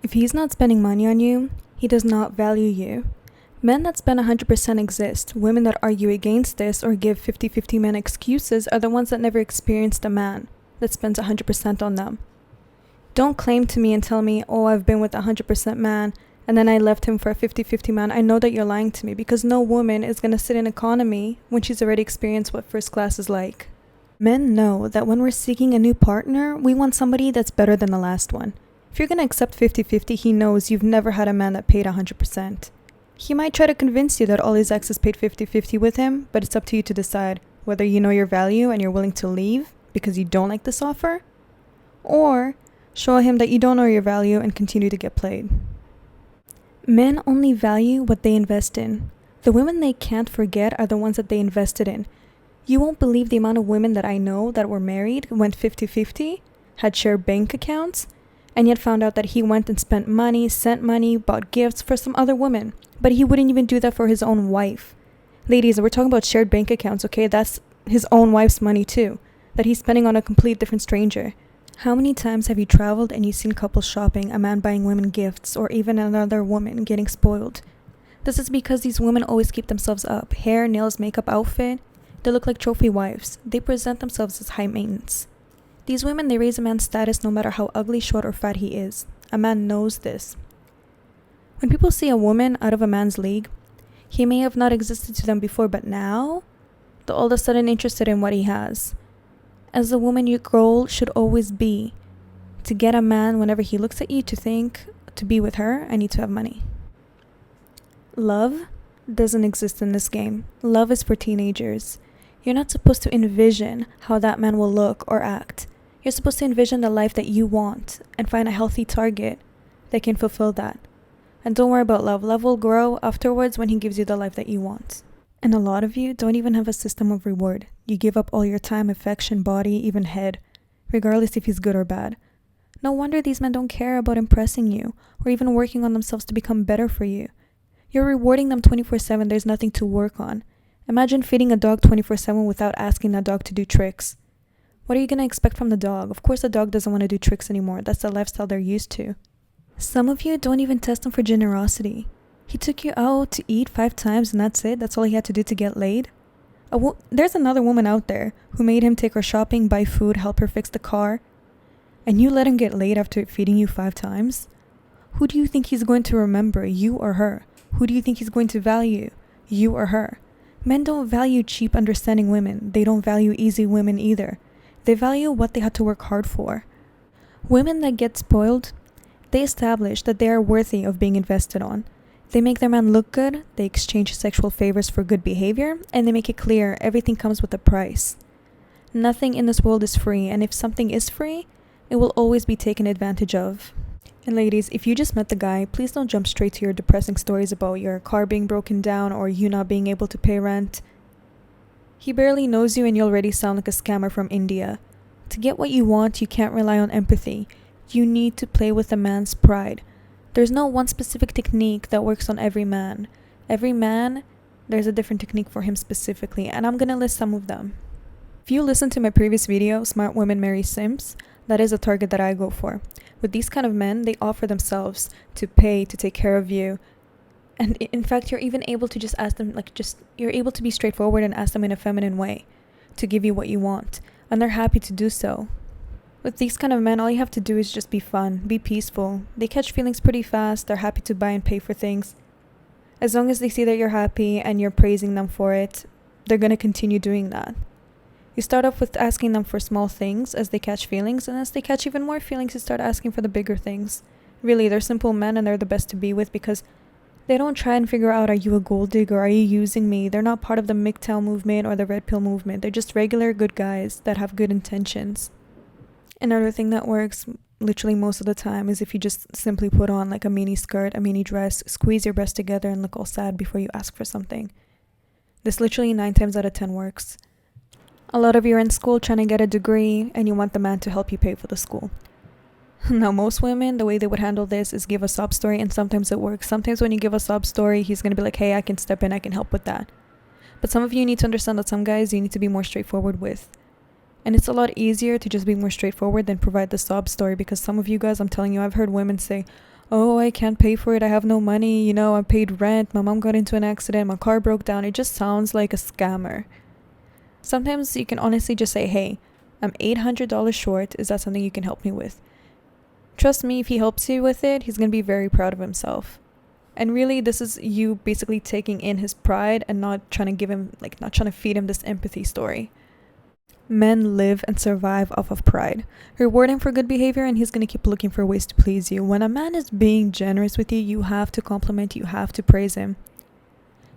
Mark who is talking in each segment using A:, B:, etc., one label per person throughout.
A: If he's not spending money on you, he does not value you. Men that spend 100% exist. Women that argue against this or give 50-50 men excuses are the ones that never experienced a man that spends 100% on them. Don't claim to me and tell me, oh, I've been with a 100% man and then I left him for a 50-50 man. I know that you're lying to me because no woman is going to sit in economy when she's already experienced what first class is like. Men know that when we're seeking a new partner, we want somebody that's better than the last one. If you're going to accept 50-50, he knows you've never had a man that paid 100%. He might try to convince you that all his exes paid 50-50 with him, but it's up to you to decide whether you know your value and you're willing to leave because you don't like this offer, or show him that you don't know your value and continue to get played. Men only value what they invest in. The women they can't forget are the ones that they invested in. You won't believe the amount of women that I know that were married, went 50-50, had shared bank accounts, and yet found out that he went and spent money, sent money, bought gifts for some other woman. But he wouldn't even do that for his own wife. Ladies, we're talking about shared bank accounts, okay? That's his own wife's money too, that he's spending on a complete different stranger. How many times have you traveled and you've seen couples shopping, a man buying women gifts, or even another woman getting spoiled? This is because these women always keep themselves up. Hair, nails, makeup, outfit. They look like trophy wives. They present themselves as high maintenance. These women, they raise a man's status no matter how ugly, short, or fat he is. A man knows this. When people see a woman out of a man's league, he may have not existed to them before, but now they're all of a sudden interested in what he has. As a woman, your goal should always be to get a man, whenever he looks at you, to think, to be with her, I need to have money. Love doesn't exist in this game. Love is for teenagers. You're not supposed to envision how that man will look or act. You're supposed to envision the life that you want and find a healthy target that can fulfill that. And don't worry about love. Love will grow afterwards when he gives you the life that you want. And a lot of you don't even have a system of reward. You give up all your time, affection, body, even head, regardless if he's good or bad. No wonder these men don't care about impressing you or even working on themselves to become better for you. You're rewarding them 24/7. There's nothing to work on. Imagine feeding a dog 24/7 without asking that dog to do tricks. What are you going to expect from the dog? Of course the dog doesn't want to do tricks anymore. That's the lifestyle they're used to. Some of you don't even test him for generosity. He took you out to eat 5 times and that's it? That's all he had to do to get laid? There's another woman out there who made him take her shopping, buy food, help her fix the car, and you let him get laid after feeding you 5 times? Who do you think he's going to remember, you or her? Who do you think he's going to value, you or her? Men don't value cheap, understanding women. They don't value easy women either. They value what they had to work hard for. Women that get spoiled, they establish that they are worthy of being invested on. They make their man look good, they exchange sexual favors for good behavior, and they make it clear everything comes with a price. Nothing in this world is free, and if something is free, it will always be taken advantage of. And ladies, if you just met the guy, please don't jump straight to your depressing stories about your car being broken down or you not being able to pay rent. He barely knows you and you already sound like a scammer from India. To get what you want, you can't rely on empathy. You need to play with a man's pride. There's no one specific technique that works on every man. Every man, there's a different technique for him specifically, and I'm gonna list some of them. If you listen to my previous video, Smart Women Marry Simps, that is a target that I go for. With these kind of men, they offer themselves to pay, to take care of you. And in fact, you're even able to just ask them, you're able to be straightforward and ask them in a feminine way to give you what you want. And they're happy to do so. With these kind of men, all you have to do is just be fun, be peaceful. They catch feelings pretty fast, they're happy to buy and pay for things. As long as they see that you're happy and you're praising them for it, they're going to continue doing that. You start off with asking them for small things as they catch feelings, and as they catch even more feelings, you start asking for the bigger things. Really, they're simple men and they're the best to be with because they don't try and figure out, are you a gold digger, are you using me? They're not part of the MGTOW movement or the Red Pill movement. They're just regular good guys that have good intentions. Another thing that works literally most of the time is if you just simply put on like a mini skirt, a mini dress, squeeze your breasts together and look all sad before you ask for something. This literally 9 times out of 10 works. A lot of you are in school trying to get a degree and you want the man to help you pay for the school. Now most women, the way they would handle this is give a sob story, and sometimes it works. Sometimes when you give a sob story, he's going to be like, hey, I can step in, I can help with that. But some of you need to understand that some guys you need to be more straightforward with. And it's a lot easier to just be more straightforward than provide the sob story, because some of you guys, I'm telling you, I've heard women say, oh, I can't pay for it, I have no money, I paid rent, my mom got into an accident, my car broke down. It just sounds like a scammer. Sometimes you can honestly just say, hey, I'm $800 short, is that something you can help me with? Trust me, if he helps you with it, he's gonna be very proud of himself. And really, this is you basically taking in his pride and not trying to feed him this empathy story. Men live and survive off of pride. Reward him for good behavior and he's going to keep looking for ways to please you. When a man is being generous with you, you have to compliment, you have to praise him.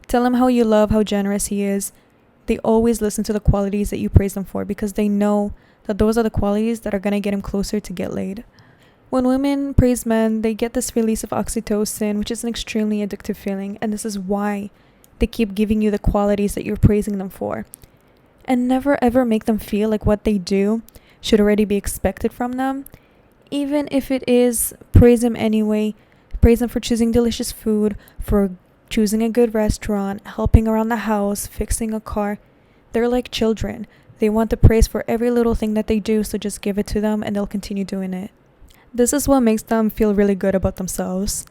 A: Tell him how you love, how generous he is. They always listen to the qualities that you praise them for because they know that those are the qualities that are going to get him closer to get laid. When women praise men, they get this release of oxytocin, which is an extremely addictive feeling, and this is why they keep giving you the qualities that you're praising them for. And never ever make them feel like what they do should already be expected from them. Even if it is, praise them anyway. Praise them for choosing delicious food, for choosing a good restaurant, helping around the house, fixing a car. They're like children. They want the praise for every little thing that they do, so just give it to them and they'll continue doing it. This is what makes them feel really good about themselves.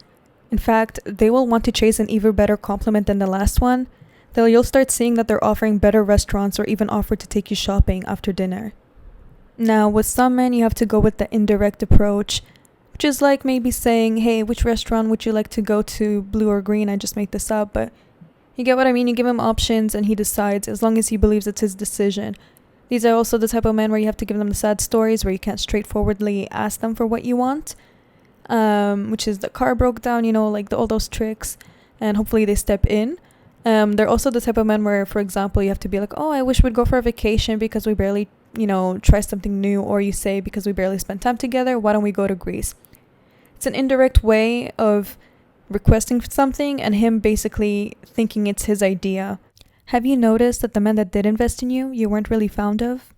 A: In fact, they will want to chase an even better compliment than the last one. You'll start seeing that they're offering better restaurants or even offer to take you shopping after dinner. Now, with some men, you have to go with the indirect approach, which is like maybe saying, hey, which restaurant would you like to go to, blue or green? I just make this up, but you get what I mean? You give him options and he decides as long as he believes it's his decision. These are also the type of men where you have to give them the sad stories where you can't straightforwardly ask them for what you want, which is the car broke down, all those tricks, and hopefully they step in. They're also the type of men where, for example, you have to be like, oh, I wish we'd go for a vacation because we barely, try something new. Or you say, because we barely spent time together, why don't we go to Greece? It's an indirect way of requesting something and him basically thinking it's his idea. Have you noticed that the men that did invest in you, you weren't really fond of?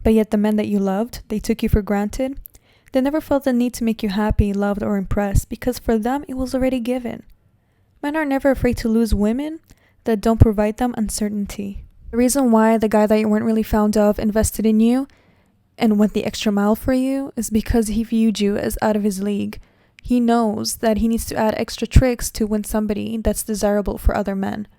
A: But yet the men that you loved, they took you for granted? They never felt the need to make you happy, loved, or impressed because for them, it was already given. Men are never afraid to lose women that don't provide them uncertainty. The reason why the guy that you weren't really fond of invested in you and went the extra mile for you is because he viewed you as out of his league. He knows that he needs to add extra tricks to win somebody that's desirable for other men.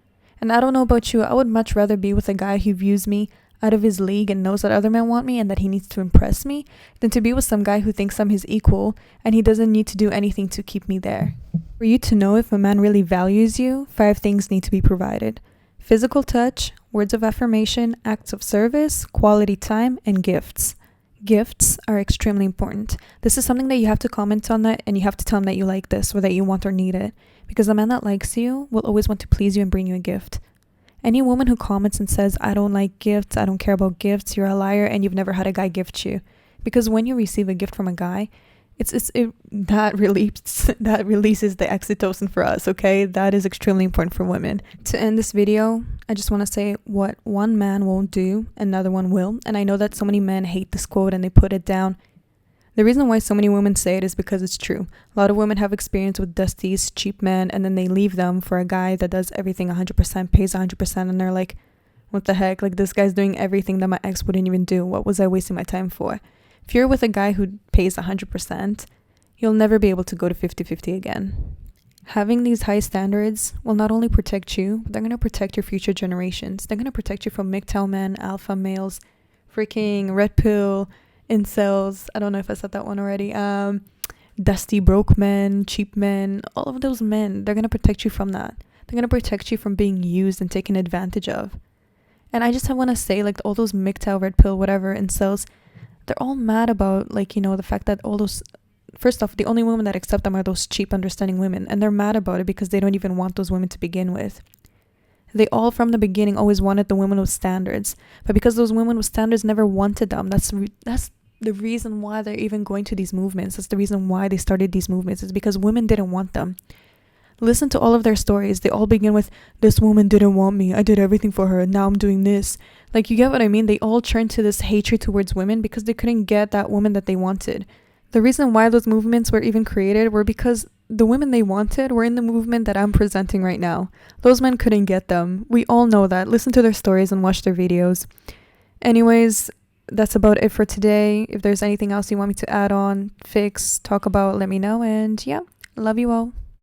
A: And I don't know about you, I would much rather be with a guy who views me out of his league and knows that other men want me and that he needs to impress me than to be with some guy who thinks I'm his equal and he doesn't need to do anything to keep me there. For you to know if a man really values you, 5 things need to be provided. Physical touch, words of affirmation, acts of service, quality time, and gifts. Gifts are extremely important. This is something that you have to comment on that and you have to tell him that you like this or that you want or need it. Because a man that likes you will always want to please you and bring you a gift. Any woman who comments and says, I don't like gifts, I don't care about gifts, you're a liar and you've never had a guy gift you. Because when you receive a gift from a guy, that releases the oxytocin for us, okay? That is extremely important for women. To end this video, I just want to say what one man won't do, another one will. And I know that so many men hate this quote and they put it down. The reason why so many women say it is because it's true. A lot of women have experience with dusties, cheap men, and then they leave them for a guy that does everything 100%, pays 100%, and they're like, what the heck? Like, this guy's doing everything that my ex wouldn't even do. What was I wasting my time for? If you're with a guy who pays 100%, you'll never be able to go to 50-50 again. Having these high standards will not only protect you, but they're going to protect your future generations. They're going to protect you from MGTOW men, alpha males, freaking red pill, incels. I don't know if I said that one already. Dusty broke men, cheap men, all of those men, they're going to protect you from that. They're going to protect you from being used and taken advantage of. And I just want to say, like, all those MGTOW, red pill, whatever, incels, they're all mad about, the fact that all those, first off, the only women that accept them are those cheap, understanding women. And they're mad about it because they don't even want those women to begin with. They all, from the beginning, always wanted the women with standards. But because those women with standards never wanted them, that's the reason why they're even going to these movements. That's the reason why they started these movements. It's because women didn't want them. Listen to all of their stories. They all begin with, this woman didn't want me. I did everything for her. Now I'm doing this. Like, you get what I mean? They all turned to this hatred towards women because they couldn't get that woman that they wanted. The reason why those movements were even created were because the women they wanted were in the movement that I'm presenting right now. Those men couldn't get them. We all know that. Listen to their stories and watch their videos. Anyways, that's about it for today. If there's anything else you want me to add on, fix, talk about, let me know. And yeah, Love you all.